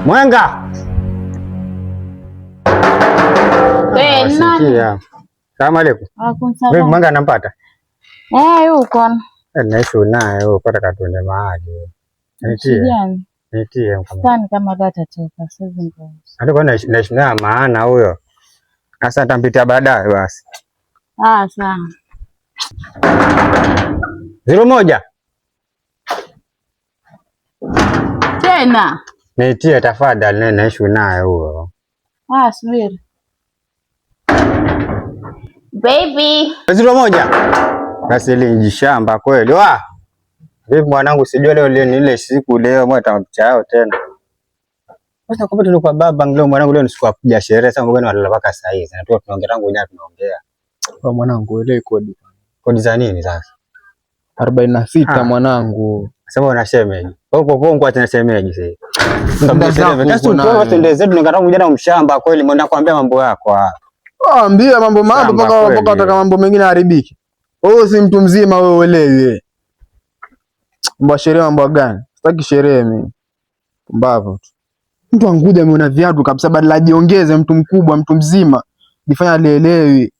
Mwenga. Nani? Salamu alaykum. Vipi Mwenga anampata? Yuko. Naishi naye huko pata katende mahali. Nitie kama data toka sasa ndio. Alikuwa naishi naye maana huyo. Sasa nitampitia baadaye basi. Sawa. 01 tena. Nitie tafadhali, naishi naye huyo. Subiri. Baby. 01 basi linjishamba kweli. Vipi mwanangu, sijua leo ni ile siku leo mwata mchao tena. Sasa kwa sababu kwa baba leo mwanangu, leo ni siku ya sherehe. Sasa mbona wanalala mpaka saa hizi? Na tunaongea tangu jana tunaongea. Kwa mwanangu ile kodi. Kodi za nini sasa? 46 mwanangu. Sasa una shemeji. Huko Kongo acha shemeji sasa. Ndio tende zetu ni tangu jana mshamba kweli, mbona nakwambia mambo yako. Ambia mambo mpaka unataka mambo mengine haribiki. Wewe si mtu mzima wewe, uelewe. Mbona sherehe mambo gani? Sitaki sherehe mimi. Pumbavu tu. Mtu anguja ameona viatu kabisa, badala ajiongeze, mtu mkubwa, mtu mzima. Jifanya alielewi.